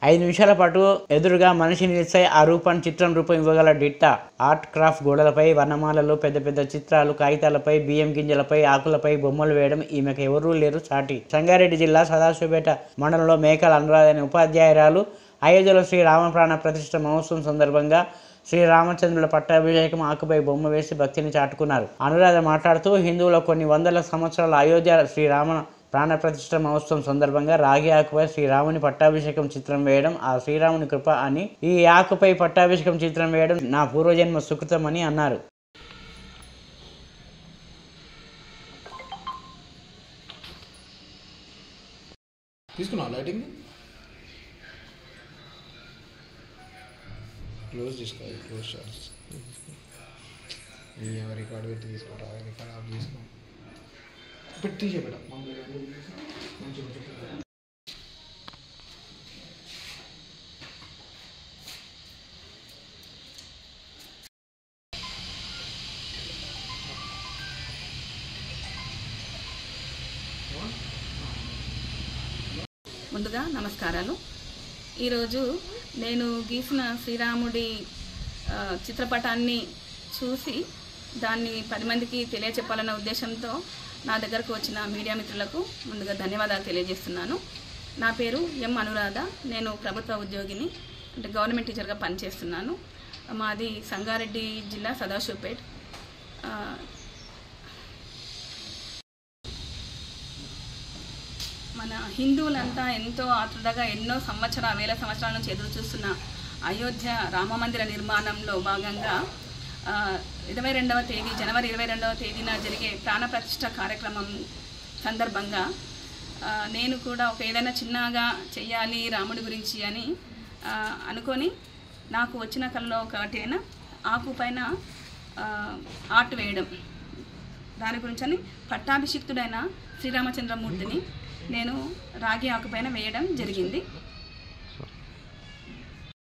5 నిమిషాల పాటు ఎదురుగా మనిషి నిలిచే ఆ రూపాన్ని చిత్రం రూపం ఇవ్వగల డిట్ట. ఆర్ట్ క్రాఫ్ట్ గోడలపై వర్ణమాలలు, పెద్ద పెద్ద చిత్రాలు, కాగితాలపై బియ్యం గింజలపై ఆకులపై బొమ్మలు వేయడం ఈమెకు ఎవరూ లేరు సాటి. సంగారెడ్డి జిల్లా సదాశివపేట మండలంలో మేకల అనురాధ అనే ఉపాధ్యాయురాలు అయోధ్యలో శ్రీరామ ప్రాణ ప్రతిష్ఠ మహోత్సవం సందర్భంగా శ్రీరామచంద్రుల పట్టాభిషేకం ఆకుపై బొమ్మ వేసి భక్తిని చాటుకున్నారు. అనురాధ మాట్లాడుతూ హిందువుల కొన్ని వందల సంవత్సరాల అయోధ్య శ్రీరామ ప్రాణ ప్రతిష్ఠ మహోత్సవం సందర్భంగా రాగి ఆకుపై శ్రీరాముని పట్టాభిషేకం చిత్రం వేయడం ఆ శ్రీరాముని కృప అని, ఈ ఆకుపై పట్టాభిషేకం చిత్రం వేయడం నా పూర్వజన్మ సుకృతం అని అన్నారు. క్లోజ్ చేసుకోవాలి, క్లోజ్ షాట్స్ రికార్డ్ పెట్టి తీసుకుంటా, రికార్డ్ ఆఫ్ చేసుకో పెట్టి చెప్పడా ముందుగా నమస్కారాలు. ఈరోజు నేను గీసిన శ్రీరాముడి చిత్రపటాన్ని చూసి దాన్ని 10 మందికి తెలియచెప్పాలన్న ఉద్దేశంతో నా దగ్గరకు వచ్చిన మీడియా మిత్రులకు ముందుగా ధన్యవాదాలు తెలియజేస్తున్నాను. నా పేరు ఎం అనురాధ. నేను ప్రభుత్వ ఉద్యోగిని, అంటే గవర్నమెంట్ టీచర్గా పనిచేస్తున్నాను. మాది సంగారెడ్డి జిల్లా సదాశివపేట. మన హిందువులంతా ఎంతో ఆతృతగా ఎన్నో వేల సంవత్సరాల నుంచి ఎదురు చూస్తున్న అయోధ్య రామమందిర నిర్మాణంలో భాగంగా 22వ తేదీ జనవరి 22వ తేదీన జరిగే ప్రాణప్రతిష్ఠ కార్యక్రమం సందర్భంగా నేను కూడా ఏదైనా చిన్నగా చెయ్యాలి రాముడి గురించి అని అనుకొని నాకు వచ్చిన కళలో ఒకటైన ఆకు పైన ఆర్ట్ వేయడం, దాని గురించి అని పట్టాభిషిక్తుడైన శ్రీరామచంద్రమూర్తిని నేను రాగి ఆకుపైన వేయడం జరిగింది.